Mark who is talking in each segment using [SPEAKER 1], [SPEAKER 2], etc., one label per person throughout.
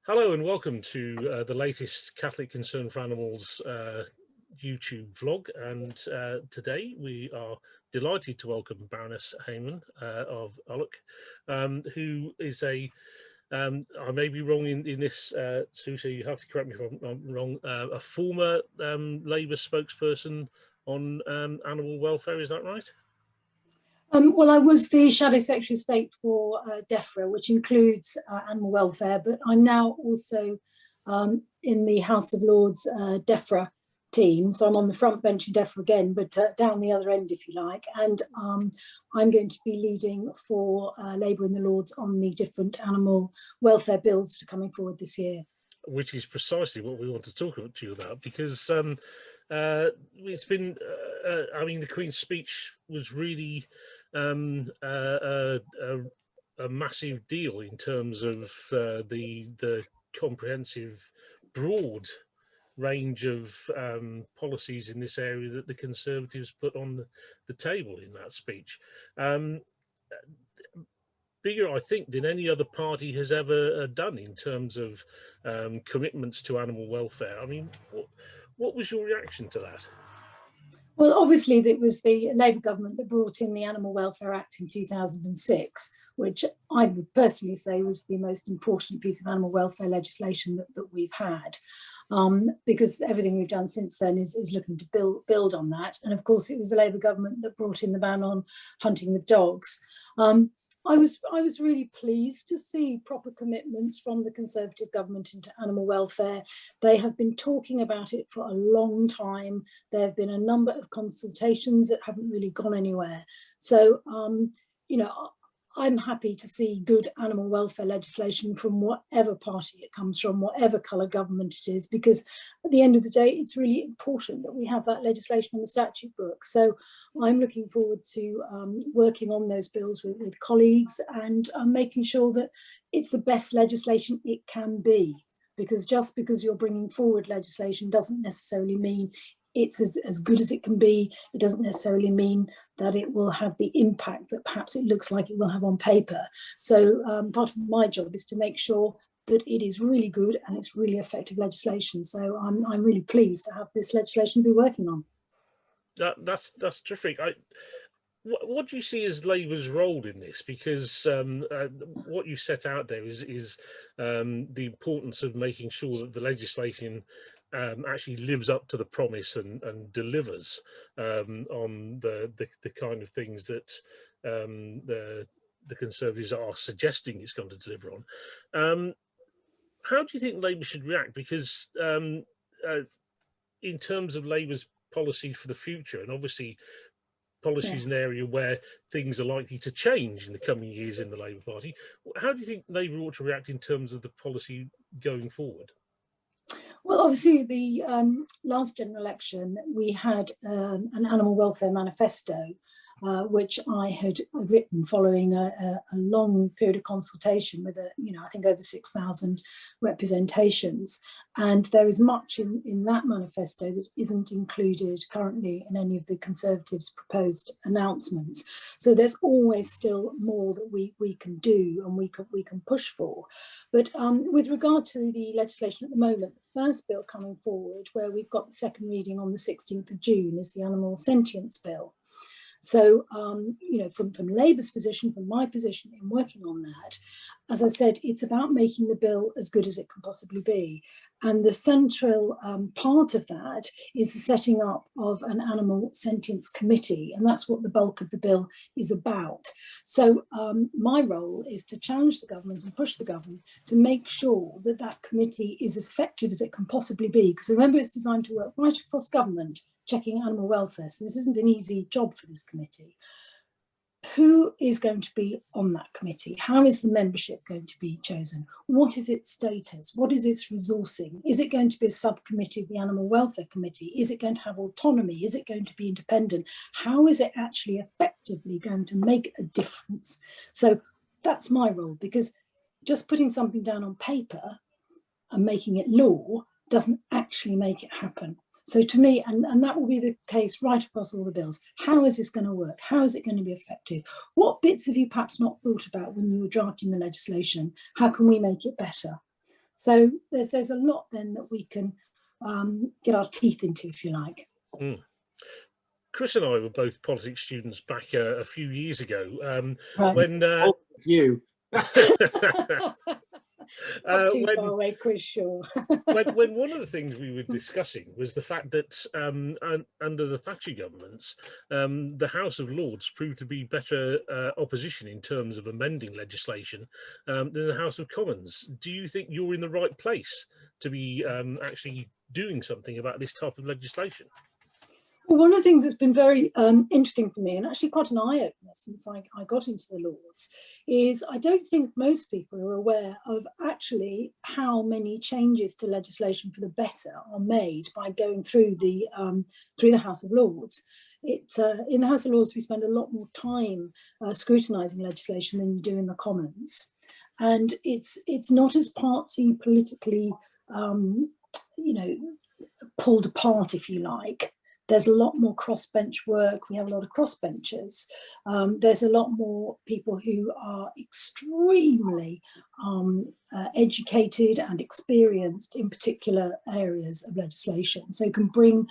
[SPEAKER 1] Hello and welcome to the latest Catholic Concern for Animals YouTube vlog, and today we are delighted to welcome Baroness Hayman of Ullock, who is I may be wrong in this, Sue, so you have to correct me if I'm wrong, a former Labour spokesperson on animal welfare, is that right?
[SPEAKER 2] Well, I was the Shadow Secretary of State for DEFRA, which includes animal welfare, but I'm now also in the House of Lords DEFRA team. So I'm on the front bench in DEFRA again, but down the other end, if you like. And I'm going to be leading for Labour in the Lords on the different animal welfare bills that are coming forward this year. Which is precisely what we want to talk to you about, because it's been, I mean, the Queen's speech was really a massive deal in terms of the comprehensive, broad range of policies in this area that the Conservatives put on the table in that speech. Bigger, I think, than any other party has ever done in terms of commitments to animal welfare. I mean, what was your reaction to that? Well, obviously, it was the Labour government that brought in the Animal Welfare Act in 2006, which I would personally say was the most important piece of animal welfare legislation that we've had, because everything we've done since then is looking to build on that. And of course, it was the Labour government that brought in the ban on hunting with dogs. I was really pleased to see proper commitments from the Conservative government into animal welfare. They have been talking about it for a long time. There have been a number of consultations that haven't really gone anywhere. So, you know, I'm happy to see good animal welfare legislation from whatever party it comes from, whatever colour government it is, because at the end of the day, it's really important that we have that legislation in the statute book. So I'm looking forward to working on those bills with colleagues and making sure that it's the best legislation it can be, because just because you're bringing forward legislation doesn't necessarily mean it's as good as it can be. It doesn't necessarily mean that it will have the impact that perhaps it looks like it will have on paper. So part of my job is to make sure that it is really good and it's really effective legislation. So I'm really pleased to have this legislation to be working on. That's terrific. What do you see as Labour's role in this? Because what you set out there is the importance of making sure that the legislation actually lives up to the promise and delivers on the kind of things that the Conservatives are suggesting it's going to deliver on. How do you think Labour should react? Because in terms of Labour's policy for the future, and obviously policy is an area where things are likely to change in the coming years in the Labour Party, how do you think Labour ought to react in terms of the policy going forward? Well, obviously, the last general election, we had an animal welfare manifesto, which I had written following a long period of consultation with, I think over 6,000 representations. And there is much in that manifesto that isn't included currently in any of the Conservatives' proposed announcements. So there's always still more that we can do and we can push for. But with regard to the legislation at the moment, the first bill coming forward, where we've got the second reading on the 16th of June, is the Animal Sentience Bill. So, from Labour's position, from my position in working on that, as I said, it's about making the bill as good as it can possibly be. And the central part of that is the setting up of an animal sentience committee. And that's what the bulk of the bill is about. So my role is to challenge the government and push the government to make sure that that committee is effective as it can possibly be. Because remember, it's designed to work right across government, checking animal welfare. So this isn't an easy job for this committee. Who is going to be on that committee? How is the membership going to be chosen? What is its status? What is its resourcing? Is it going to be a subcommittee of the Animal Welfare Committee? Is it going to have autonomy? Is it going to be independent? How is it actually effectively going to make a difference? So that's my role, because just putting something down on paper and making it law doesn't actually make it happen. So to me, and that will be the case right across all the bills, how is this going to work? How is it going to be effective? What bits have you perhaps not thought about when you were drafting the legislation? How can we make it better?
[SPEAKER 3] So there's a lot then that we can get our teeth into, if you like.
[SPEAKER 1] Mm. Chris and I were both politics students back a few years ago.
[SPEAKER 3] Right.
[SPEAKER 1] When
[SPEAKER 4] you.
[SPEAKER 3] Not too far away, Chris, sure.
[SPEAKER 1] when one of the things we were discussing was the fact that under the Thatcher governments, the House of Lords proved to be better opposition in terms of amending legislation than the House of Commons. Do you think you're in the right place to be actually doing something about this type of legislation?
[SPEAKER 3] Well, one of the things that's been very interesting for me, and actually quite an eye-opener since I got into the Lords, is I don't think most people are aware of actually how many changes to legislation for the better are made by going through the House of Lords. In the House of Lords, we spend a lot more time scrutinising legislation than you do in the Commons, and it's not as party politically, pulled apart, if you like. There's a lot more crossbench work. We have a lot of crossbenchers. There's a lot more people who are extremely educated and experienced in particular areas of legislation. So can bring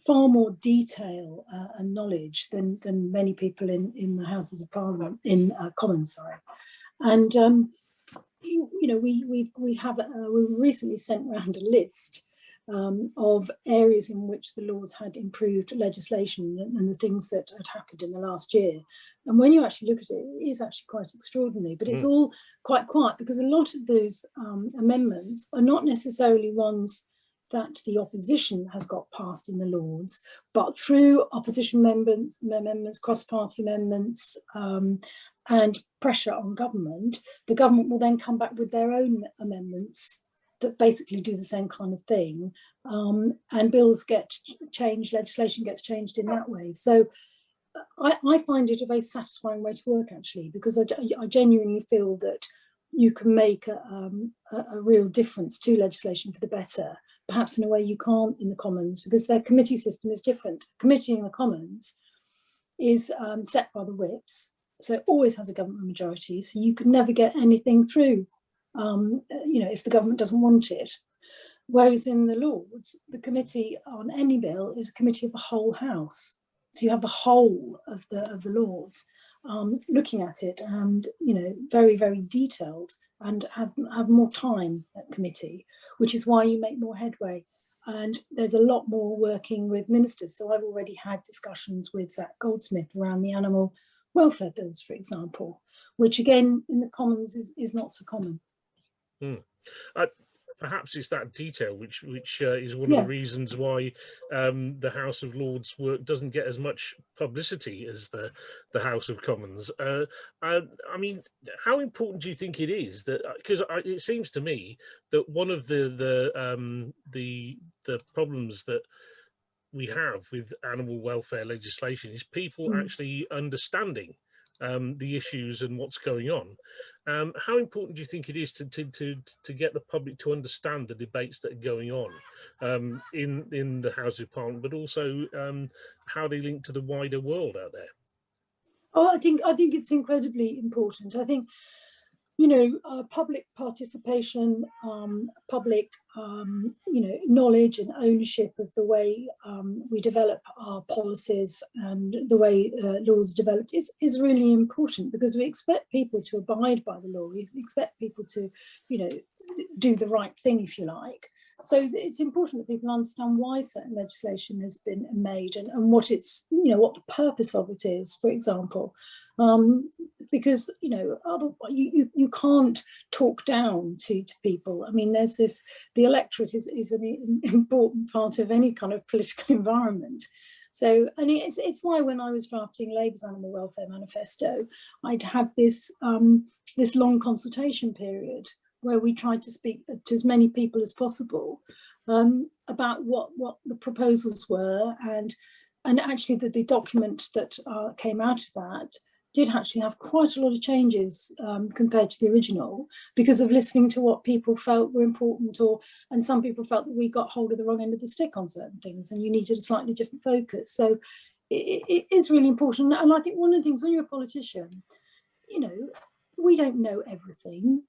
[SPEAKER 3] far more detail and knowledge than many people in the Houses of Parliament, in Commons, sorry. And we recently sent around a list of areas in which the Lords had improved legislation and the things that had happened in the last year. And when you actually look at it, it is actually quite extraordinary, but it's all quite quiet because a lot of those amendments are not necessarily ones that the opposition has got passed in the Lords, but through opposition amendments, cross-party amendments, and pressure on government, the government will then come back with their own amendments that basically do the same kind of thing, and bills get changed, legislation gets changed in that way. So I find it a very satisfying way to work, actually, because I genuinely feel that you can make a real difference to legislation for the better, perhaps in a way you can't in the Commons, because their committee system is different. Committee in the Commons is set by the whips, so it always has a government majority, so you could never get anything through if the government doesn't want it. Whereas in the Lords, the committee on any bill is a committee of the whole House. So you have the whole of the Lords looking at it, and very, very detailed, and have more time at committee, which is why you make more headway. And there's a lot more working with ministers. So I've already had discussions with Zach Goldsmith around the animal welfare bills, for example, which again in the Commons is not so common.
[SPEAKER 1] Perhaps it's that detail which is one of the reasons why the House of Lords work doesn't get as much publicity as the House of Commons. I mean, how important do you think it is that, because it seems to me that one of the problems that we have with animal welfare legislation is people actually understanding the issues and what's going on. How important do you think it is to get the public to understand the debates that are going on in the House of Parliament, but also how they link to the wider world out there?
[SPEAKER 3] Oh, I think it's incredibly important. I think public participation, public knowledge and ownership of the way we develop our policies and the way laws are developed is really important, because we expect people to abide by the law. We expect people to do the right thing, if you like. So it's important that people understand why certain legislation has been made and what it's, what the purpose of it is, for example. Because you can't talk down to people. I mean, there's the electorate is an important part of any kind of political environment. So, and it's why when I was drafting Labour's Animal Welfare Manifesto, I'd have this this long consultation period where we tried to speak to as many people as possible about what the proposals were, and actually the document that came out of that did actually have quite a lot of changes compared to the original, because of listening to what people felt were important, and some people felt that we got hold of the wrong end of the stick on certain things and you needed a slightly different focus. So it is really important. And I think one of the things when you're a politician, we don't know everything.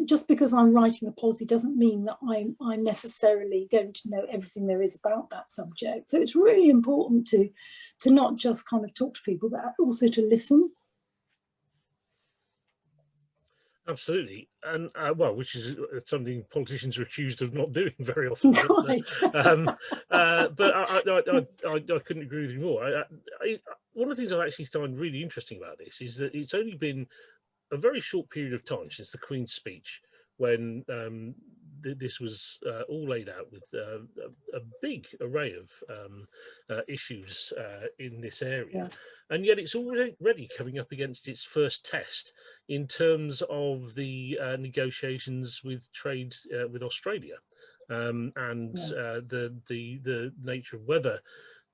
[SPEAKER 3] just because I'm writing a policy doesn't mean that I'm necessarily going to know everything there is about that subject. So it's really important to not just kind of talk to people, but also to listen.
[SPEAKER 1] Absolutely, and well, which is something politicians are accused of not doing very often.
[SPEAKER 3] Right.
[SPEAKER 1] But I couldn't agree with you more. One of the things I actually find really interesting about this is that it's only been a very short period of time since the Queen's speech, when this was all laid out with a big array of issues in this area.
[SPEAKER 3] Yeah.
[SPEAKER 1] And yet it's already coming up against its first test in terms of the negotiations with trade with Australia, and the nature of whether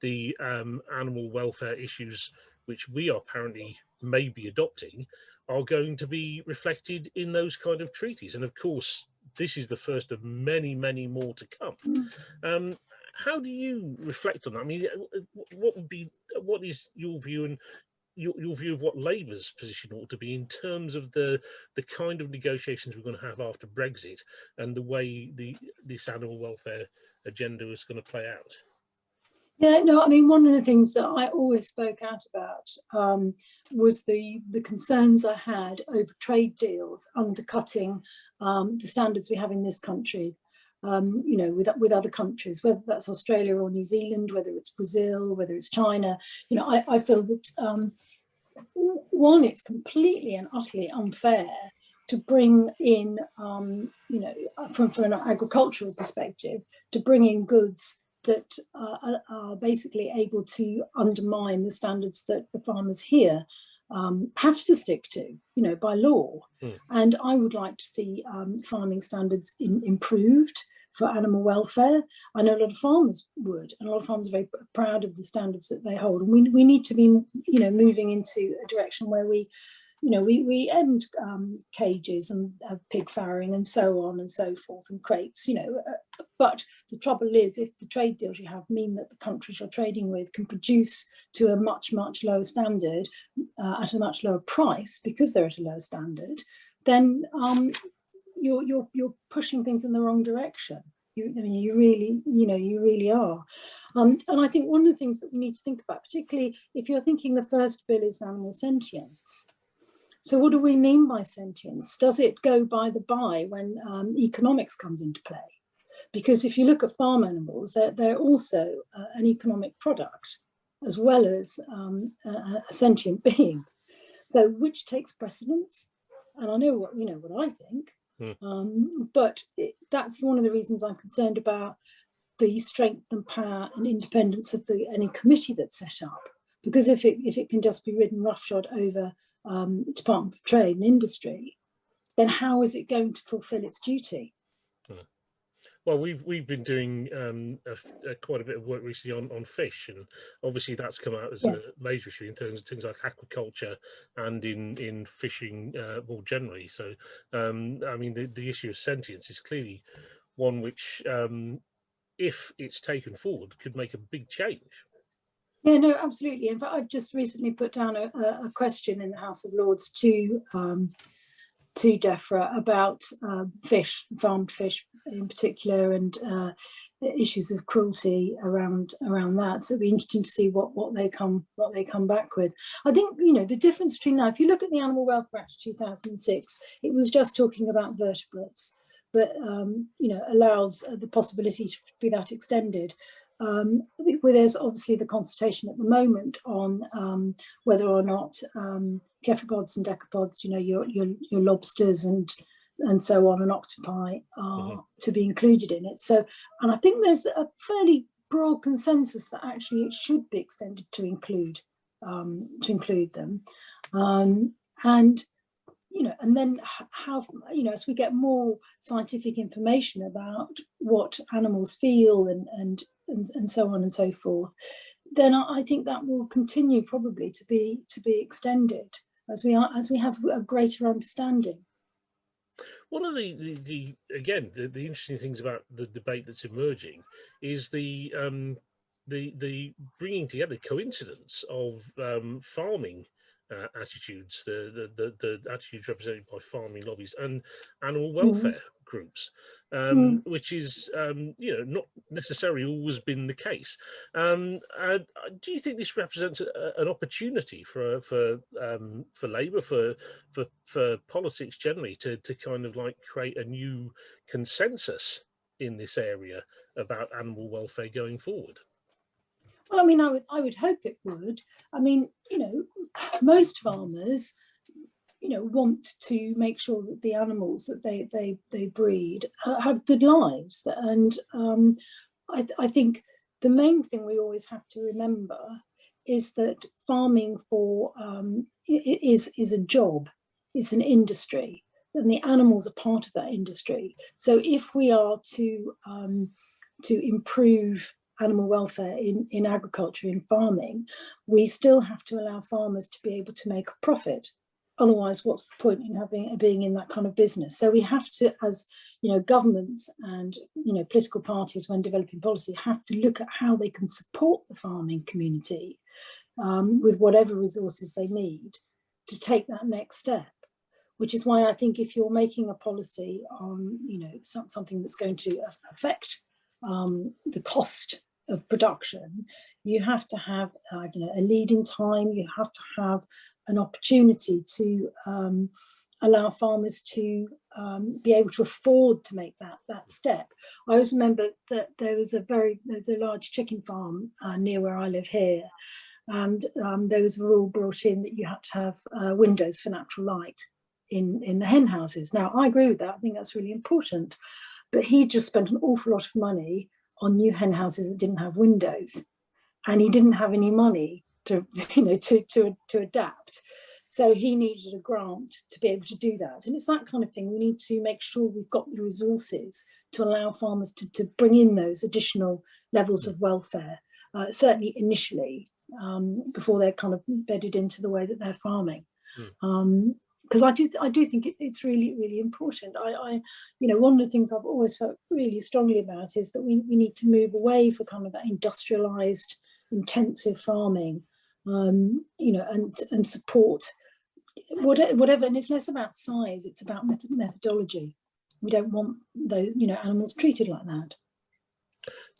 [SPEAKER 1] the animal welfare issues which we are apparently may be adopting are going to be reflected in those kind of treaties. And of course, this is the first of many, many more to come. How do you reflect on that? I mean, what is your view, and your view of what Labour's position ought to be in terms of the kind of negotiations we're going to have after Brexit, and the way this animal welfare agenda is going to play out?
[SPEAKER 3] Yeah, no, I mean, one of the things that I always spoke out about was the concerns I had over trade deals undercutting the standards we have in this country, you know, with other countries, whether that's Australia or New Zealand, whether it's Brazil, whether it's China. You know, I feel that, one, it's completely and utterly unfair to bring in, you know, from an agricultural perspective, to bring in goods that are basically able to undermine the standards that the farmers here have to stick to, you know, by law. And I would like to see farming standards improved for animal welfare. I know a lot of farmers would, and a lot of farmers are very proud of the standards that they hold. And we need to be, you know, moving into a direction where we, you know, we end cages and pig farrowing and so on and so forth, and crates, you know. But the trouble is, if the trade deals you have mean that the countries you're trading with can produce to a much, much lower standard at a much lower price because they're at a lower standard, then you're pushing things in the wrong direction. I mean, you really are. And I think one of the things that we need to think about, particularly if you're thinking the first bill is animal sentience. So what do we mean by sentience? Does it go by the by when economics comes into play? Because if you look at farm animals, they're also an economic product as well as a sentient being. So which takes precedence? And I know what I think, but that's one of the reasons I'm concerned about the strength and power and independence of any committee that's set up. Because if it can just be ridden roughshod over Department of Trade and Industry, then how is it going to fulfil its duty?
[SPEAKER 1] Well, we've been doing quite a bit of work recently on fish, and obviously that's come out as a major issue in terms of things like aquaculture and in fishing more generally. So, I mean, the issue of sentience is clearly one which, if it's taken forward, could make a big change.
[SPEAKER 3] Yeah, no, absolutely. In fact, I've just recently put down a question in the House of Lords to DEFRA about fish, farmed fish in particular, and issues of cruelty around that. So it'll be interesting to see what they come back with. I think, you know, the difference between now, if you look at the Animal Welfare Act of 2006, it was just talking about vertebrates, but you know, allowed the possibility to be that extended. Where there's obviously the consultation at the moment on whether or not cephalopods and decapods, you know, your lobsters and so on, and octopi are to be included in it. So, and I think there's a fairly broad consensus that actually it should be extended to include them, and you know, and then how, you know, as we get more scientific information about what animals feel and so on and so forth, then I think that will continue probably to be extended as we have a greater understanding.
[SPEAKER 1] One of the interesting things about the debate that's emerging is the bringing together coincidence of farming attitudes, the attitudes represented by farming lobbies and animal welfare groups, which is not necessarily always been the case. Do you think this represents an opportunity for Labour, for politics generally, to kind of like create a new consensus in this area about animal welfare going forward?
[SPEAKER 3] Well, I mean, I would hope it would. I mean, most farmers, want to make sure that the animals that they breed have good lives. And I think the main thing we always have to remember is that farming is a job, it's an industry, and the animals are part of that industry. So if we are to improve animal welfare in agriculture, in farming, we still have to allow farmers to be able to make a profit. Otherwise, what's the point in being in that kind of business? So we have to, as governments and political parties, when developing policy, have to look at how they can support the farming community with whatever resources they need to take that next step. Which is why I think if you're making a policy on something that's going to affect the cost of production, you have to have a lead in time. You have to have an opportunity to allow farmers to be able to afford to make that step. I always remember that there's a large chicken farm near where I live here, and there was a rule brought in that you had to have windows for natural light in the hen houses. Now, I agree with that. I think that's really important. But he just spent an awful lot of money on new hen houses that didn't have windows, and he didn't have any money to adapt. So he needed a grant to be able to do that. And it's that kind of thing. We need to make sure we've got the resources to allow farmers to bring in those additional levels of welfare, certainly initially, before they're kind of bedded into the way that they're farming. Because I do think it's really, really important. One of the things I've always felt really strongly about is that we need to move away from kind of that industrialized, intensive farming, and support whatever. And it's less about size; it's about methodology. We don't want those animals treated like that.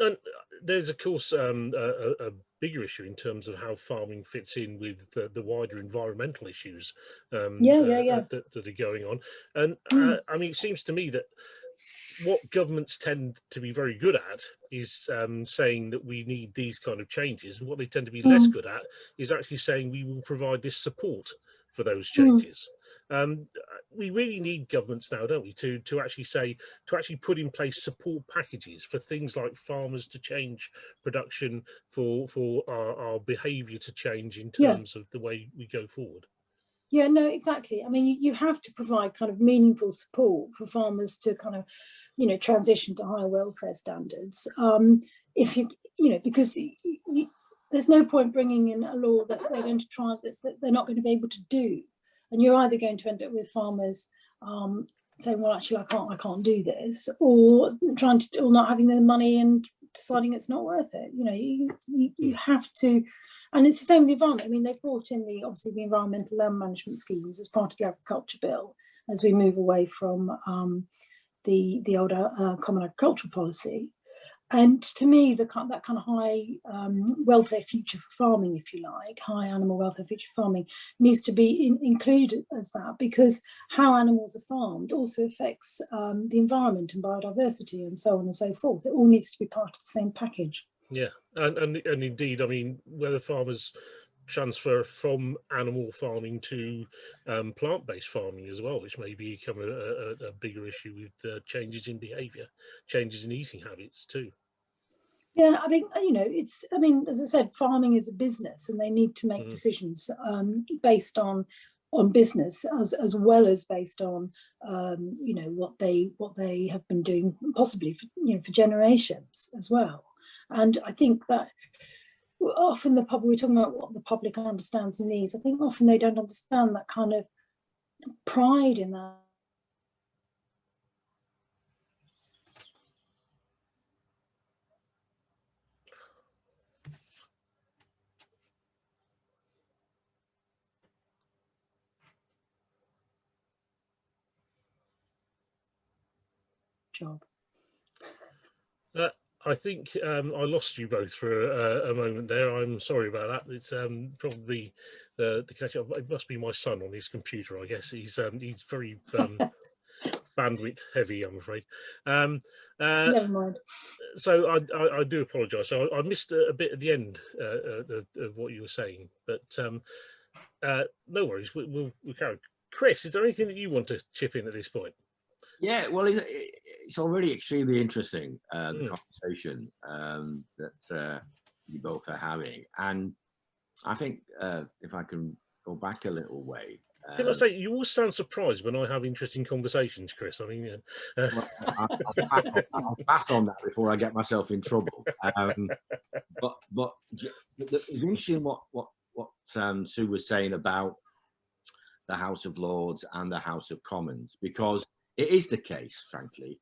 [SPEAKER 1] And there's, of course, a bigger issue in terms of how farming fits in with the wider environmental issues that are going on. And I mean, it seems to me that what governments tend to be very good at is saying that we need these kind of changes, and what they tend to be less good at is actually saying we will provide this support for those changes. We really need governments now, don't we, to actually put in place support packages for things like farmers to change production, for our behaviour to change in terms of the way we go forward.
[SPEAKER 3] Yeah, no, exactly. I mean, you have to provide kind of meaningful support for farmers to kind of, transition to higher welfare standards. If because there's no point bringing in a law that they're going to try that they're not going to be able to do, and you're either going to end up with farmers saying, "Well, actually, I can't do this," or not having the money and deciding it's not worth it. You have to. And it's the same with the environment. I mean, they've brought in obviously the environmental land management schemes as part of the agriculture bill as we move away from the older common agricultural policy. And to me, that kind of high welfare future for farming, if you like, high animal welfare future for farming needs to be included as that, because how animals are farmed also affects the environment and biodiversity and so on and so forth. It all needs to be part of the same package.
[SPEAKER 1] Yeah, and indeed, I mean, whether farmers transfer from animal farming to plant-based farming as well, which may become a bigger issue with changes in behaviour, changes in eating habits too.
[SPEAKER 3] Yeah, I think, as I said, farming is a business, and they need to make decisions based on business as well as based on what they have been doing possibly for generations as well. And I think that often we're talking about what the public understands and needs. I think often they don't understand that kind of pride in that. job.
[SPEAKER 1] I think I lost you both for a moment there. I'm sorry about that. It's probably the catch up. It must be my son on his computer. I guess he's very bandwidth heavy, I'm afraid.
[SPEAKER 3] Never mind.
[SPEAKER 1] So I do apologise. So I missed a bit at the end of what you were saying, but no worries. We'll carry on. Chris, is there anything that you want to chip in at this point?
[SPEAKER 2] Yeah, well, it's already extremely interesting, the conversation that you both are having. And I think if I can go back a little way.
[SPEAKER 1] Can I say, you always sound surprised when I have interesting conversations, Chris. I mean,
[SPEAKER 2] well, I'll pass on that before I get myself in trouble. But it's interesting what Sue was saying about the House of Lords and the House of Commons, because it is the case, frankly,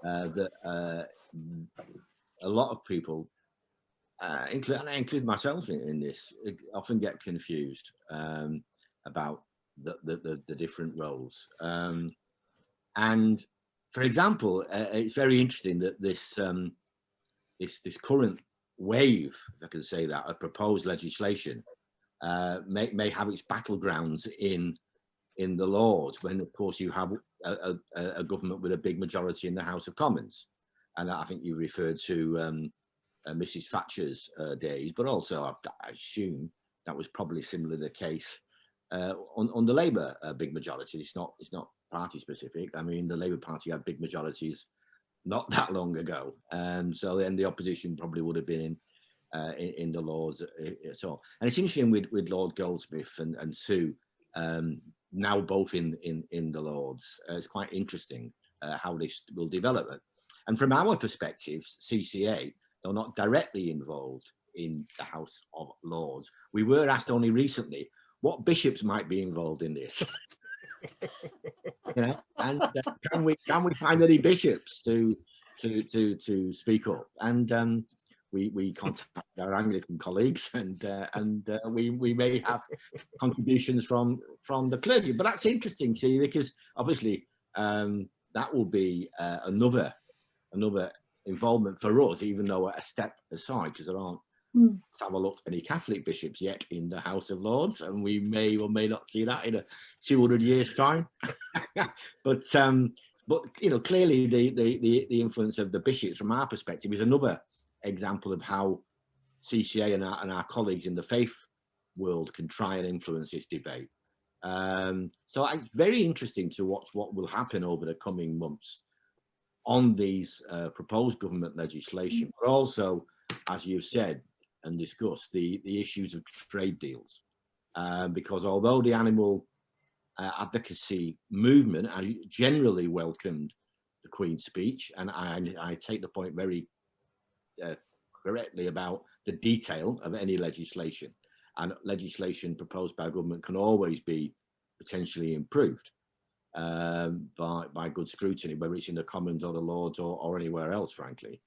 [SPEAKER 2] that a lot of people, and I include myself in this, often get confused about the different roles. And for example, it's very interesting that this current wave, if I can say that, of proposed legislation may have its battlegrounds in the Lords, when of course you have a government with a big majority in the House of Commons. And I think you referred to Mrs. Thatcher's days, but also I assume that was probably similarly the case on the Labour big majority. It's not party specific. I mean, the Labour Party had big majorities not that long ago, so then the opposition probably would have been in the Lords at all. And it's interesting with Lord Goldsmith and Sue now both in the Lords. It's quite interesting how this will develop. And from our perspective, CCA, though not directly involved in the House of Lords, we were asked only recently what bishops might be involved in this. You know, and can we find any bishops to speak up? And we contact our Anglican colleagues, and we may have contributions from the clergy. But that's interesting, see, because obviously that will be another involvement for us, even though a step aside, because there aren't, let's have a look, any Catholic bishops yet in the House of Lords, and we may or may not see that in a 200 years' time. But you know, clearly the influence of the bishops from our perspective is another example of how CCA and our colleagues in the faith world can try and influence this debate. So it's very interesting to watch what will happen over the coming months on these proposed government legislation, but also, as you've said and discussed, the issues of trade deals. Because although the animal advocacy movement generally welcomed the Queen's speech, and I take the point very correctly about the detail of any legislation, and legislation proposed by government can always be potentially improved by good scrutiny, whether it's in the Commons or the Lords or anywhere else, frankly.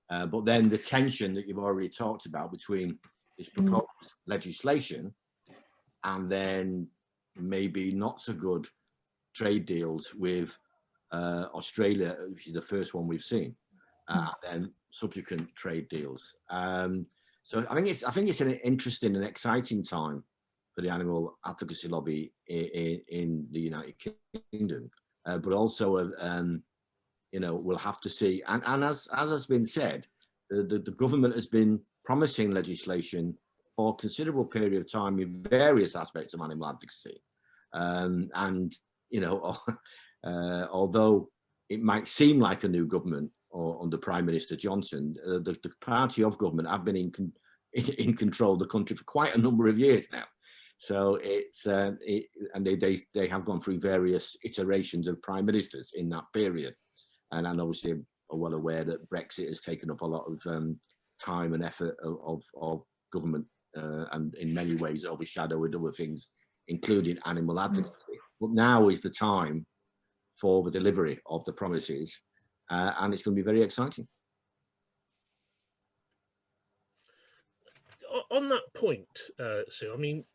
[SPEAKER 2] But then the tension that you've already talked about between this proposed legislation and then maybe not so good trade deals with Australia, which is the first one we've seen, and then subsequent trade deals. So I think it's an interesting and exciting time for the animal advocacy lobby in the United Kingdom, but also you know, we'll have to see. And as has been said, the government has been promising legislation for a considerable period of time in various aspects of animal advocacy. And you know, although it might seem like a new government or under Prime Minister Johnson, the party of government have been in control of the country for quite a number of years now. So it's and they have gone through various iterations of prime ministers in that period, and obviously are well aware that Brexit has taken up a lot of time and effort of government, and in many ways overshadowed other things, including animal advocacy. But now is the time for the delivery of the promises, and it's going to be very exciting.
[SPEAKER 1] On that point, Sue, I mean,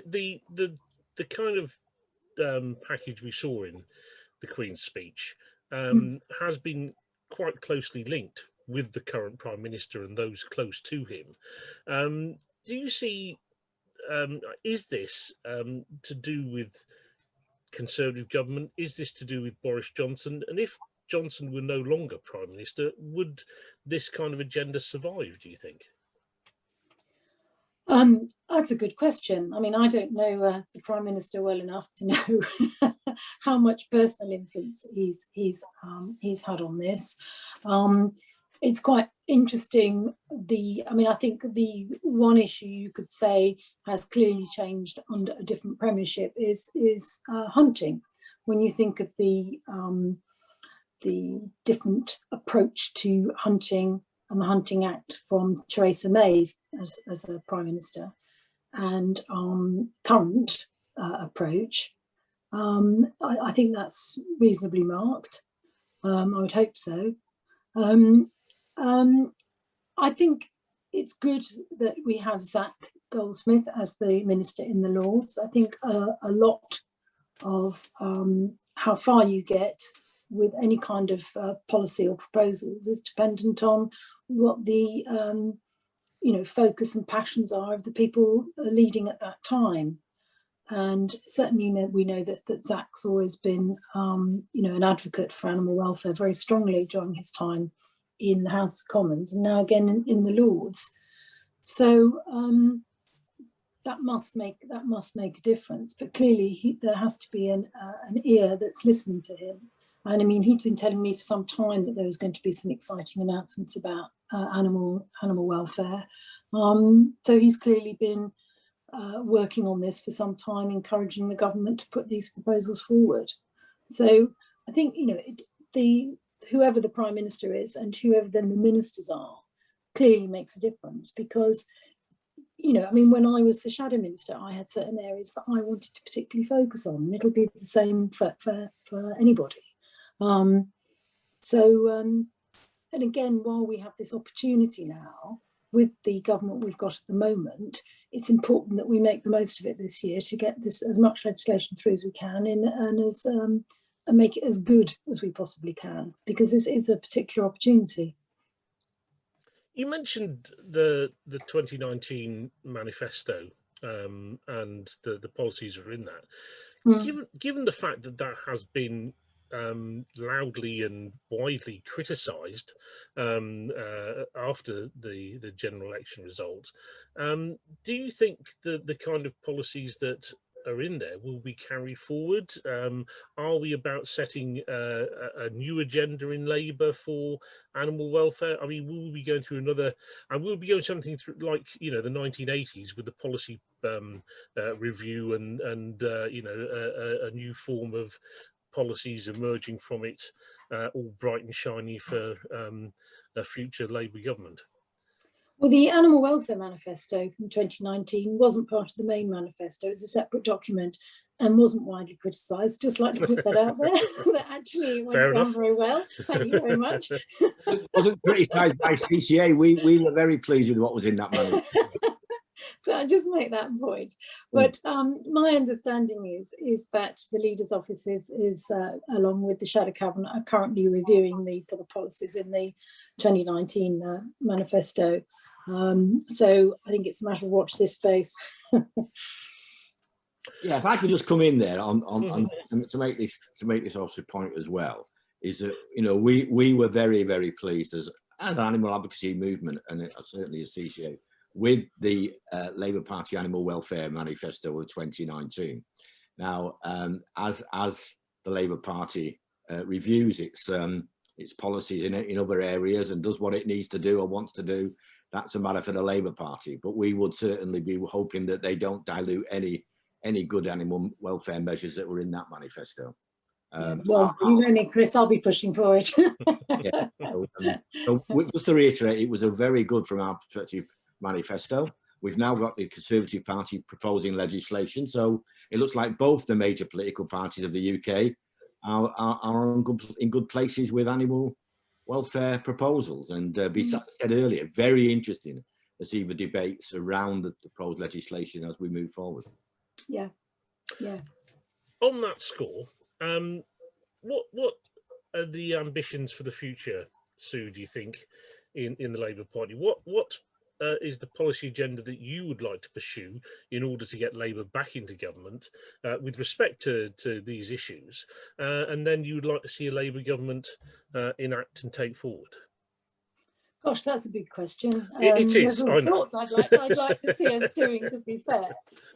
[SPEAKER 1] the kind of package we saw in the Queen's speech has been quite closely linked with the current Prime Minister and those close to him. Do you see, is this to do with Conservative government? Is this to do with Boris Johnson? And if Johnson were no longer Prime Minister, would this kind of agenda survive, do you think?
[SPEAKER 3] That's a good question. I mean, I don't know the Prime Minister well enough to know how much personal influence he's had on this. It's quite interesting. I think the one issue you could say has clearly changed under a different premiership is hunting. When you think of the different approach to hunting and the Hunting Act from Theresa May as a Prime Minister and current approach, I think that's reasonably marked. I would hope so. I think it's good that we have Zach Goldsmith as the Minister in the Lords. I think a lot of how far you get with any kind of policy or proposals is dependent on what the focus and passions are of the people leading at that time. And certainly we know that Zach's always been an advocate for animal welfare very strongly during his time in the House of Commons and now again in the Lords. So that must make a difference. But clearly there has to be an ear that's listening to him. And I mean, he's been telling me for some time that there was going to be some exciting announcements about animal welfare. So he's clearly been working on this for some time, encouraging the government to put these proposals forward. So I think, whoever the Prime Minister is and whoever then the ministers are clearly makes a difference because, when I was the Shadow Minister, I had certain areas that I wanted to particularly focus on, and it'll be the same for anybody. And again, while we have this opportunity now with the government we've got at the moment, it's important that we make the most of it this year to get this as much legislation through as we can and make it as good as we possibly can, because this is a particular opportunity.
[SPEAKER 1] You mentioned the 2019 manifesto and the policies are in that. Given the fact that has been loudly and widely criticised after the general election result, do you think the kind of policies that are in there will be carried forward? Are we about setting a new agenda in Labour for animal welfare? I mean, will we be going through will we be going something through like the 1980s with the policy review and a new form of policies emerging from it, all bright and shiny for a future Labour government?
[SPEAKER 3] Well, the Animal Welfare Manifesto from 2019 wasn't part of the main manifesto. It's a separate document and wasn't widely criticised. Just like to put that out there. That actually went down very well. Thank you very much.
[SPEAKER 2] It wasn't criticised by CCA. We were very pleased with what was in that manifesto.
[SPEAKER 3] So I just make that point. But my understanding is that the Leader's Office is along with the Shadow Cabinet, are currently reviewing the policies in the 2019 manifesto. So I think it's a matter of watch this space.
[SPEAKER 2] Yeah, if I could just come in there to make this obviously point as well, is that we were very, very pleased as an animal advocacy movement, and certainly as CCA, with the Labour Party Animal Welfare Manifesto of 2019. Now, as the Labour Party reviews its policies in other areas and does what it needs to do or wants to do, that's a matter for the Labour Party. But we would certainly be hoping that they don't dilute any good animal welfare measures that were in that manifesto.
[SPEAKER 3] Well, you know me, Chris, I'll be pushing for it.
[SPEAKER 2] Yeah, so just to reiterate, it was a very good, from our perspective, manifesto. We've now got the Conservative Party proposing legislation, so it looks like both the major political parties of the UK are in good places with animal welfare proposals. And besides, I said earlier, very interesting to see the debates around the proposed legislation as we move forward.
[SPEAKER 3] Yeah.
[SPEAKER 1] On that score, what are the ambitions for the future, Sue, do you think, in the Labour Party? What is the policy agenda that you would like to pursue in order to get Labour back into government with respect to these issues? And then you would like to see a Labour government enact and take forward?
[SPEAKER 3] Gosh, that's a big question.
[SPEAKER 1] It is.
[SPEAKER 3] There's all sorts I'd like to see us doing, to be fair.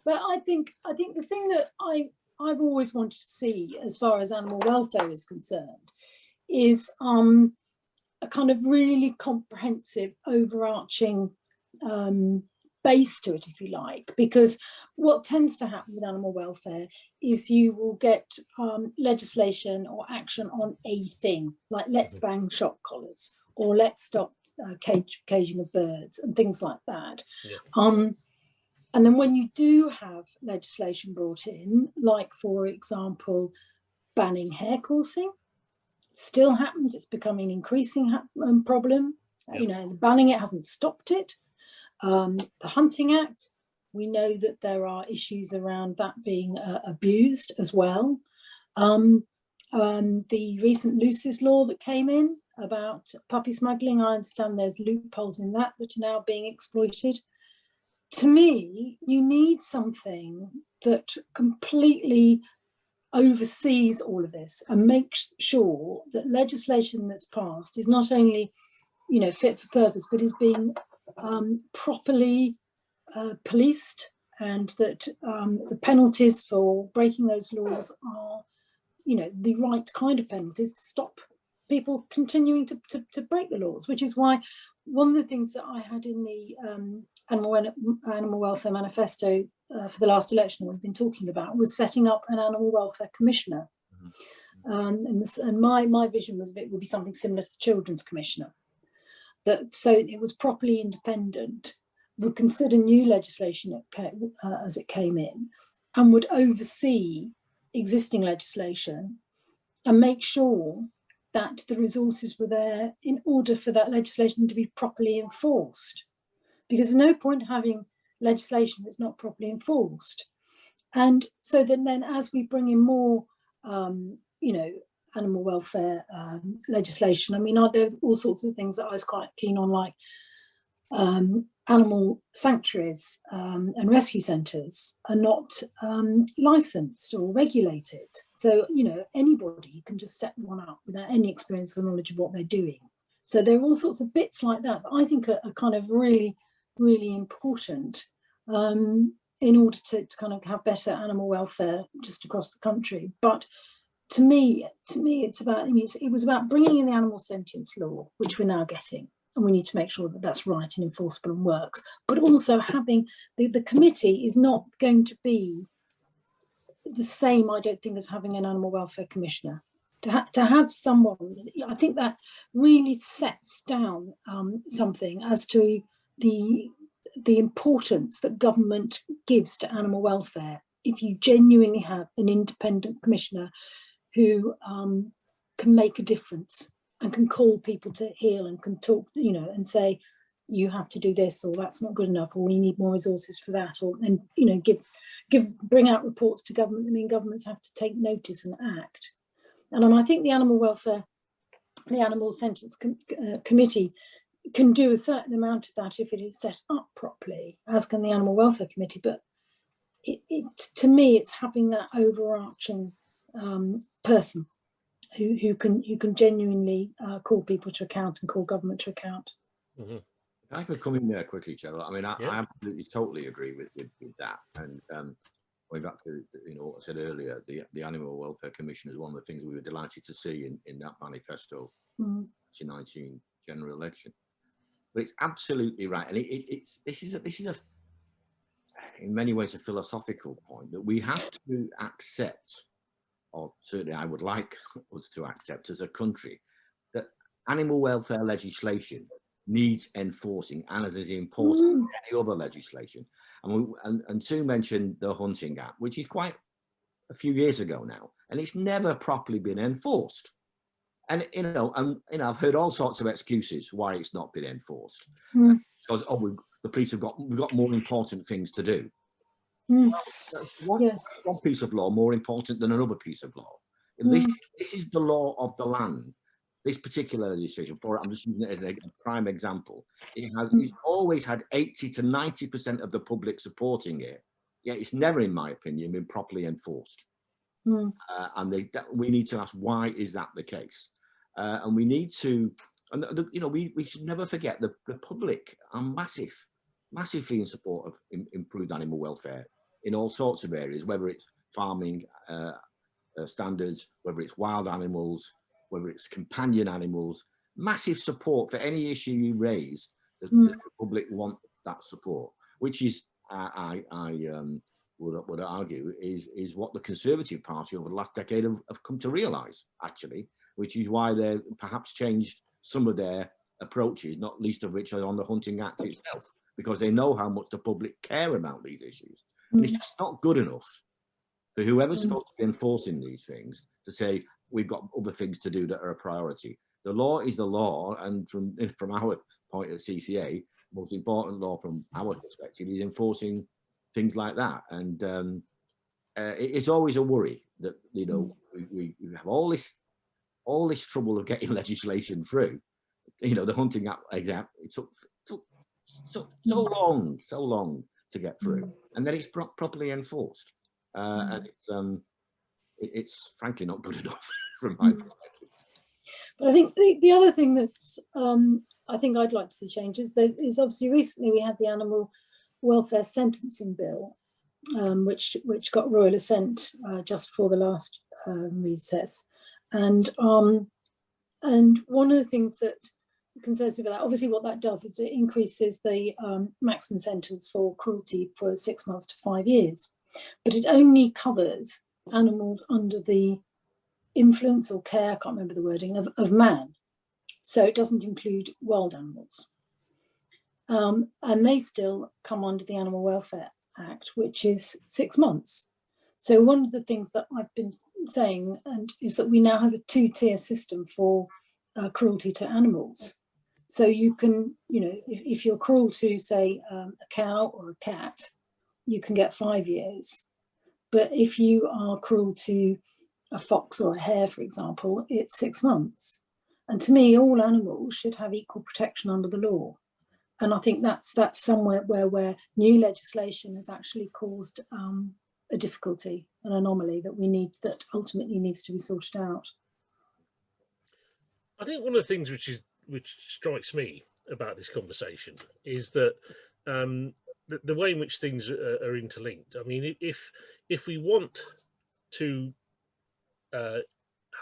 [SPEAKER 3] But I think the thing that I've always wanted to see, as far as animal welfare is concerned, is a kind of really comprehensive, overarching base to it, if you like. Because what tends to happen with animal welfare is you will get legislation or action on a thing, like let's ban shock collars, or let's stop caging of birds and things like that.
[SPEAKER 1] Yeah.
[SPEAKER 3] And then when you do have legislation brought in, like, for example, banning hare coursing, it still happens. It's becoming an increasing problem.
[SPEAKER 1] Yeah.
[SPEAKER 3] You know, banning it hasn't stopped it. The Hunting Act, we know that there are issues around that being abused as well. The recent Lucy's law that came in about puppy smuggling, I understand there's loopholes in that are now being exploited. To me, you need something that completely oversees all of this and makes sure that legislation that's passed is not only, you know, fit for purpose, but is being properly policed, and that the penalties for breaking those laws are, you know, the right kind of penalties to stop people continuing to break the laws, which is why one of the things that I had in the Animal Welfare Manifesto for the last election we've been talking about was setting up an Animal Welfare Commissioner. And my vision was that it would be something similar to the Children's Commissioner, that so it was properly independent, would consider new legislation as it came in, and would oversee existing legislation and make sure that the resources were there in order for that legislation to be properly enforced. Because there's no point having legislation that's not properly enforced. And so then as we bring in more, you know, animal welfare legislation, I mean, there are all sorts of things that I was quite keen on, like animal sanctuaries and rescue centres are not licensed or regulated. So, you know, anybody can just set one up without any experience or knowledge of what they're doing. So there are all sorts of bits like that that I think are kind of really, really important in order to kind of have better animal welfare just across the country. But to me, it's about, I mean, it was about bringing in the animal sentience law, which we're now getting. And we need to make sure that that's right and enforceable and works. But also having the committee is not going to be the same, I don't think, as having an animal welfare commissioner. To have someone, I think that really sets down something as to the importance that government gives to animal welfare. If you genuinely have an independent commissioner who can make a difference and can call people to heel and can talk, you know, and say, you have to do this, or that's not good enough, or we need more resources for that, or, and, you know, bring out reports to government. I mean, governments have to take notice and act. And I think the animal welfare, the animal sentience committee can do a certain amount of that if it is set up properly, as can the animal welfare committee. But to me, it's having that overarching person who can genuinely call people to account and call government to account.
[SPEAKER 1] Mm-hmm.
[SPEAKER 4] I could come in there quickly, Cheryl. I mean, I absolutely, totally agree with that. And going back to, you know, what I said earlier, the Animal Welfare Commission is one of the things we were delighted to see in that manifesto, 2019 general election. But it's absolutely right, and this is a in many ways a philosophical point that we have to accept, or certainly I would like us to accept as a country, that animal welfare legislation needs enforcing, and as is important as any other legislation. And Sue mentioned the Hunting Act, which is quite a few years ago now, and it's never properly been enforced. And I've heard all sorts of excuses why it's not been enforced, because the police we've got more important things to do. One piece of law more important than another piece of law. This is the law of the land. This particular legislation, I'm just using it as a prime example. It's always had 80 to 90% of the public supporting it. Yet it's never, in my opinion, been properly enforced. And we need to ask, why is that the case? And we need to, we should never forget the public are massively in support of improved animal welfare in all sorts of areas, whether it's farming standards, whether it's wild animals, whether it's companion animals. Massive support for any issue you raise. The public want that support, which is, I would argue, is what the Conservative Party over the last decade have come to realise, actually, which is why they've perhaps changed some of their approaches, not least of which are on the Hunting Act itself, because they know how much the public care about these issues. And it's just not good enough for whoever's supposed to be enforcing these things to say, we've got other things to do that are a priority. The law is the law, and from our point at CCA, the most important law from our perspective is enforcing things like that. And it's always a worry that, we have all this trouble of getting legislation through. The Hunting Act exam, it took so long to get through, and then it's properly enforced, and it's frankly not good enough from my perspective.
[SPEAKER 3] But I think the other thing that's I think I'd like to see change is obviously recently we had the Animal Welfare Sentencing Bill, which got royal assent just before the last recess, and one of the things that concerns me about that, obviously what that does is it increases the maximum sentence for cruelty for 6 months to 5 years, but it only covers animals under the influence or care, I can't remember the wording, of man. So it doesn't include wild animals. And they still come under the Animal Welfare Act, which is 6 months. So one of the things that I've been saying is that we now have a 2-tier system for cruelty to animals. So you can, if you're cruel to, say, a cow or a cat, you can get 5 years. But if you are cruel to a fox or a hare, for example, it's 6 months. And to me, all animals should have equal protection under the law. And I think that's somewhere where new legislation has actually caused a difficulty, an anomaly that ultimately needs to be sorted out.
[SPEAKER 1] I think one of the things which strikes me about this conversation is that the way in which things are interlinked. I mean, if we want to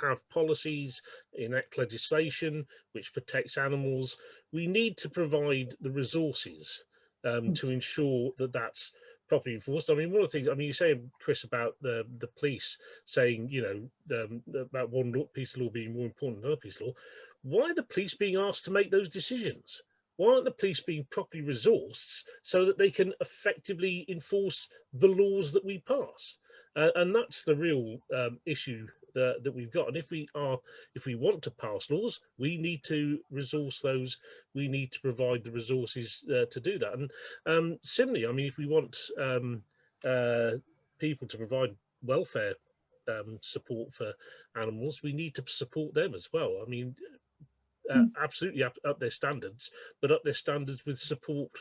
[SPEAKER 1] have policies, enact legislation which protects animals, we need to provide the resources to ensure that that's properly enforced. I mean, one of the things, you say, Chris, about the police saying, about one piece of law being more important than another piece of law. Why are the police being asked to make those decisions? Why aren't the police being properly resourced so that they can effectively enforce the laws that we pass? And that's the real issue that we've got. And if we want to pass laws, we need to resource those. We need to provide the resources to do that. And similarly, if we want people to provide welfare support for animals, we need to support them as well. Absolutely up their standards, but up their standards with support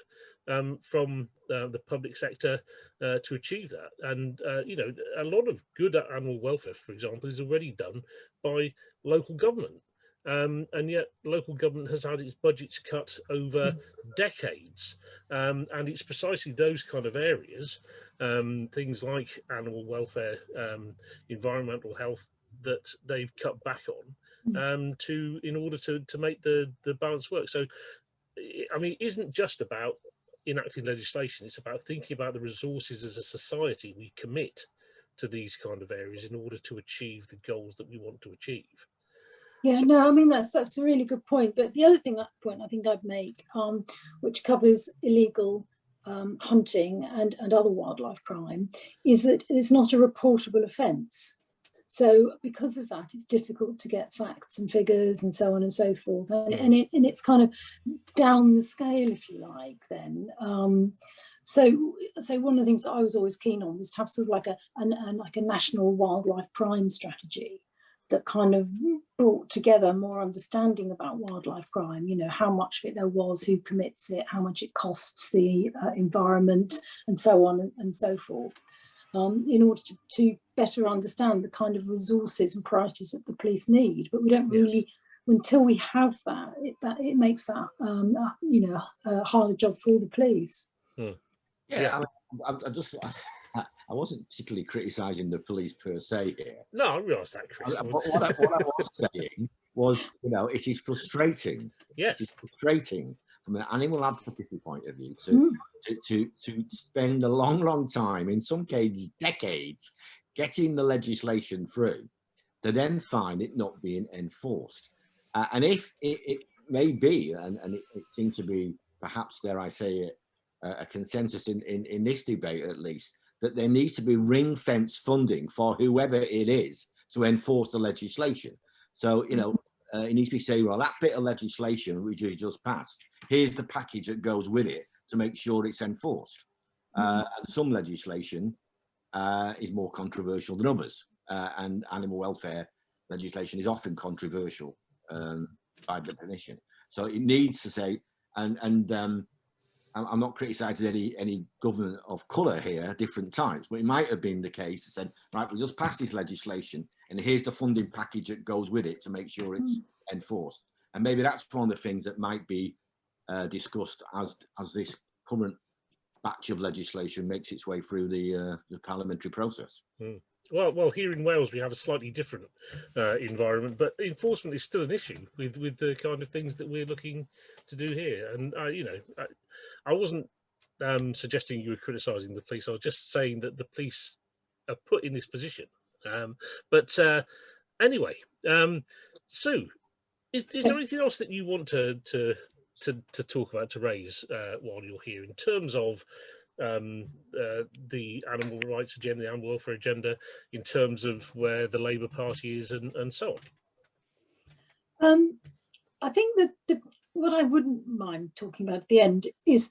[SPEAKER 1] from the public sector to achieve that. And a lot of good animal welfare, for example, is already done by local government, and yet local government has had its budgets cut over decades, and it's precisely those kind of areas, things like animal welfare, environmental health, that they've cut back on in order to make the balance work. So it isn't just about enacting legislation, it's about thinking about the resources as a society we commit to these kind of areas in order to achieve the goals that we want to achieve.
[SPEAKER 3] Yeah, so, no, that's a really good point. But the other point I think I'd make, which covers illegal hunting and other wildlife crime, is that it's not a reportable offence. So because of that, it's difficult to get facts and figures and so on and so forth. And it's kind of down the scale, if you like, then. So one of the things that I was always keen on was to have sort of like a national wildlife crime strategy, that kind of brought together more understanding about wildlife crime, you know, how much of it there was, who commits it, how much it costs the environment, and so on and so forth, in order to better understand the kind of resources and priorities that the police need. But we don't really, until we have that, it makes that, you know, a harder job for the police.
[SPEAKER 4] Yeah, I wasn't particularly criticising the police per se here.
[SPEAKER 1] No, I realise that, Chris.
[SPEAKER 4] What I was saying was, you know, it is frustrating.
[SPEAKER 1] Yes,
[SPEAKER 4] it's frustrating from an animal advocacy point of view to spend a long time, in some cases decades, getting the legislation through, to then find it not being enforced. And if it may be, and it seems to be, perhaps, dare I say it, a consensus in this debate at least, that there needs to be ring-fence funding for whoever it is to enforce the legislation. So, you know, it needs to be saying, well, that bit of legislation which you just passed, here's the package that goes with it to make sure it's enforced. And some legislation is more controversial than others, and animal welfare legislation is often controversial by definition. So it needs to say, and I'm not criticising any government of colour here at different times, but it might have been the case that said, right, we just passed this legislation and here's the funding package that goes with it to make sure it's enforced. And maybe that's one of the things that might be discussed as this current batch of legislation makes its way through the parliamentary process.
[SPEAKER 1] Well, here in Wales we have a slightly different environment, but enforcement is still an issue with the kind of things that we're looking to do here. And you know, I wasn't suggesting you were criticising the police. I was just saying that the police are put in this position. But anyway, Sue, is there anything else that you want to talk about, to raise while you're here, in terms of the animal rights agenda, the animal welfare agenda, in terms of where the Labour Party is and so
[SPEAKER 3] on? I think that what I wouldn't mind talking about at the end is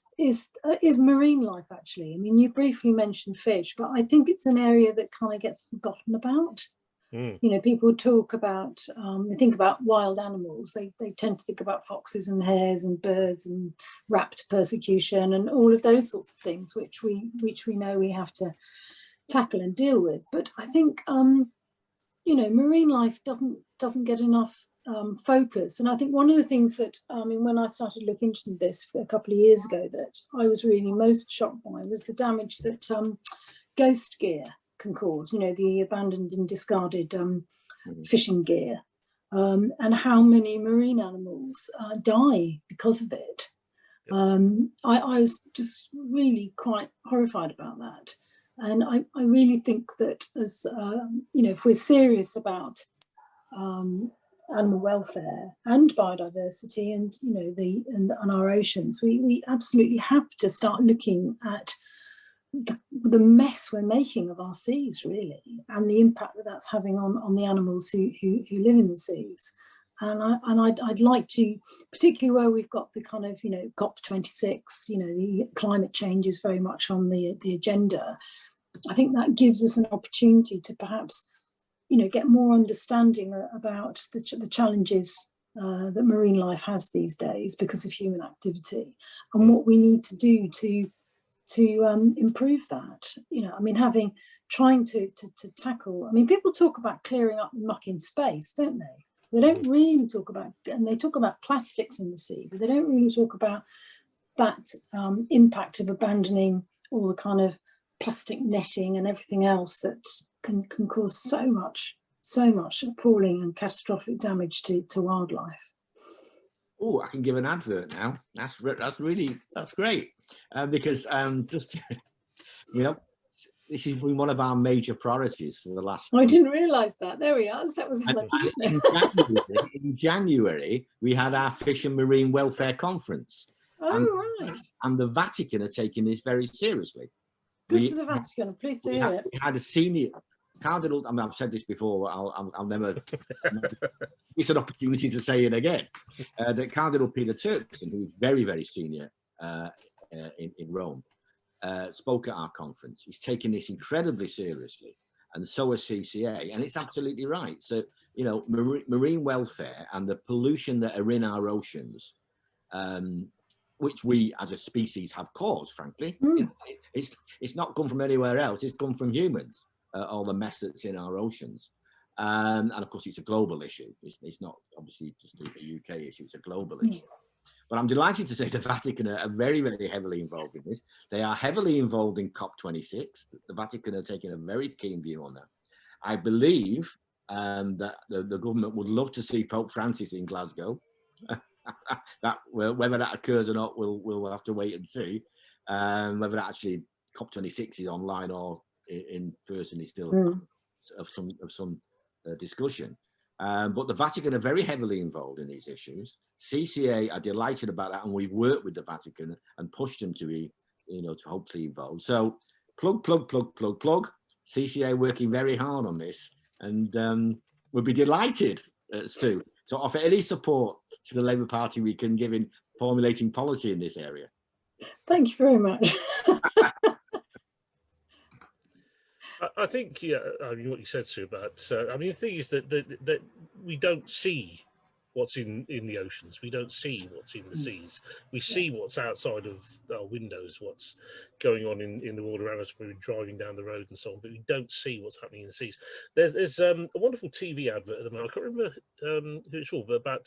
[SPEAKER 3] marine life, actually. I mean, you briefly mentioned fish, but I think it's an area that kind of gets forgotten about. You know, people talk about, they think about wild animals. They tend to think about foxes and hares and birds and raptor persecution and all of those sorts of things, which we know we have to tackle and deal with. But I think, you know, marine life doesn't get enough focus. And I think one of the things that, I mean, when I started looking into this a couple of years ago, that I was really most shocked by was the damage that ghost gear can cause, you know, the abandoned and discarded fishing gear, and how many marine animals die because of it. I was just really quite horrified about that. And I really think that, as you know, if we're serious about animal welfare and biodiversity and, you know, and our oceans, we absolutely have to start looking at the mess we're making of our seas, really, and the impact that that's having on the animals who live in the seas. And I'd like to, particularly where we've got the kind of, you know, COP26, you know, the climate change is very much on the agenda. I think that gives us an opportunity to perhaps, you know, get more understanding about the challenges that marine life has these days because of human activity, and what we need to do to improve that. You know, I mean, trying to tackle, I mean, people talk about clearing up muck in space, don't they? They don't really talk about, and they talk about plastics in the sea, but they don't really talk about that impact of abandoning all the kind of plastic netting and everything else that can cause so much appalling and catastrophic damage to wildlife.
[SPEAKER 4] Oh, I can give an advert now. That's great, because just you know, this has been one of our major priorities for the last.
[SPEAKER 3] I didn't realise that. There we are. That was
[SPEAKER 4] in January we had our Fish and Marine Welfare Conference.
[SPEAKER 3] Oh, right.
[SPEAKER 4] And the Vatican are taking this very seriously.
[SPEAKER 3] Good for the Vatican. I'm pleased to hear it.
[SPEAKER 4] We had a senior Cardinal. I mean, I've said this before. I'll never miss an opportunity to say it again. That Cardinal Peter Turkson, who is very, very senior in Rome, spoke at our conference. He's taking this incredibly seriously, and so is CCA, and it's absolutely right. So, you know, marine welfare and the pollution that are in our oceans, which we as a species have caused, frankly, it's not come from anywhere else. It's come from humans, all the mess that's in our oceans. And of course, it's a global issue. It's not obviously just a UK issue, it's a global issue. But I'm delighted to say the Vatican are very, very heavily involved in this. They are heavily involved in COP26. The Vatican are taking a very keen view on that. I believe that the government would love to see Pope Francis in Glasgow. Whether that occurs or not, we'll have to wait and see. Whether actually COP26 is online or in person is still of some discussion. But the Vatican are very heavily involved in these issues. CCA are delighted about that, and we've worked with the Vatican and pushed them to be, you know, to hopefully involved. So plug. CCA working very hard on this, and we'll be delighted, Sue, to offer any support to the Labour Party we can give in formulating policy in this area.
[SPEAKER 3] Thank you very much.
[SPEAKER 1] I think, yeah, I mean, what you said, Sue, about, I mean, the thing is that we don't see what's in the oceans. We don't see what's in the seas. We see what's outside of our windows, what's going on in the water around us when we're driving down the road and so on, but we don't see what's happening in the seas. There's a wonderful TV advert at the moment. I can't remember who it's for, but about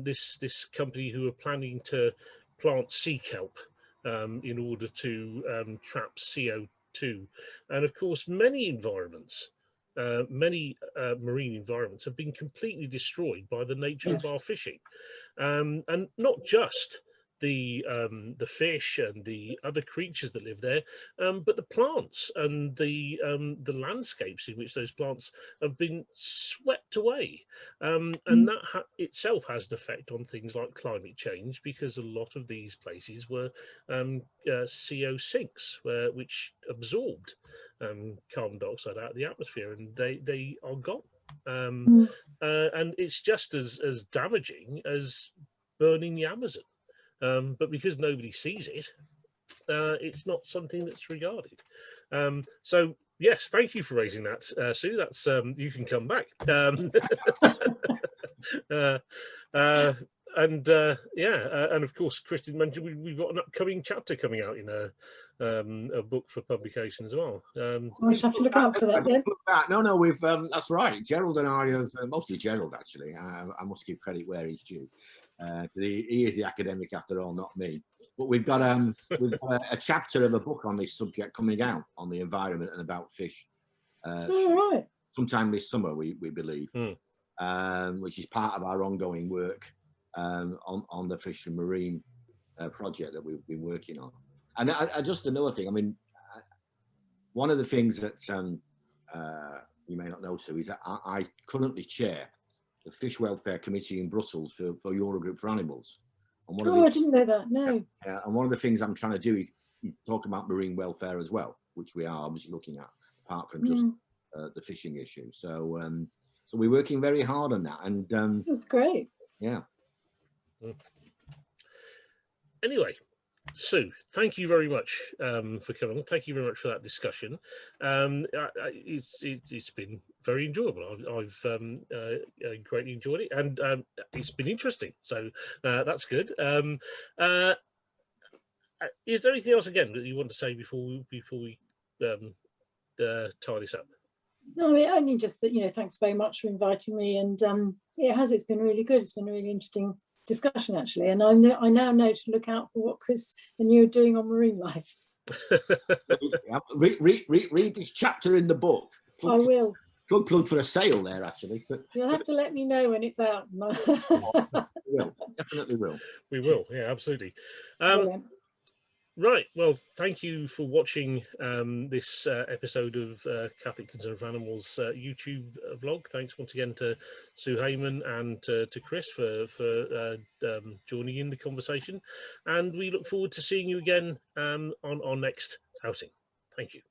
[SPEAKER 1] this company who are planning to plant sea kelp in order to trap CO2. And of course, many environments, marine environments have been completely destroyed by the nature of our fishing, and not just the fish and the other creatures that live there, but the plants and the landscapes in which those plants have been swept away, and that itself has an effect on things like climate change, because a lot of these places were CO sinks, which absorbed carbon dioxide out of the atmosphere, and they are gone. And it's just as damaging as burning the Amazon. But because nobody sees it, it's not something that's regarded. So yes, thank you for raising that, Sue. That's you can come back. And of course, Christian mentioned we've got an upcoming chapter coming out in a book for publication as well.
[SPEAKER 3] I have to look out for that then.
[SPEAKER 4] No, we've that's right. Gerald and I have mostly Gerald actually. I must give credit where he's due. He is the academic after all, not me. But we've got a chapter of a book on this subject coming out on the environment and about fish.
[SPEAKER 3] Right.
[SPEAKER 4] Sometime this summer, we believe, which is part of our ongoing work on the fish and marine project that we've been working on. And just another thing, I mean, one of the things that you may not know, Sue, is that I currently chair the Fish Welfare Committee in Brussels for Eurogroup for Animals. And
[SPEAKER 3] I didn't know that, no.
[SPEAKER 4] And one of the things I'm trying to do is talk about marine welfare as well, which we are obviously looking at, apart from just the fishing issue. So so we're working very hard on that. And
[SPEAKER 3] that's great.
[SPEAKER 4] Yeah.
[SPEAKER 1] Anyway, Sue, thank you very much for coming. Thank you very much for that discussion. It's been very enjoyable. I've greatly enjoyed it, and it's been interesting. So that's good. Is there anything else again that you want to say before we tie this up?
[SPEAKER 3] No, only just that, you know, thanks very much for inviting me, and it's been really good. It's been a really interesting discussion actually, and I now know to look out for what Chris and you are doing on marine life.
[SPEAKER 4] read this chapter in the book.
[SPEAKER 3] I will.
[SPEAKER 4] Plug for a sale there actually. But
[SPEAKER 3] you'll have to let me know when it's out.
[SPEAKER 4] We will, definitely will.
[SPEAKER 1] We will, yeah, absolutely. Right, well, thank you for watching this episode of Catholic Concern for Animals YouTube vlog. Thanks once again to Sue Hayman and to Chris for joining in the conversation. And we look forward to seeing you again on our next outing. Thank you.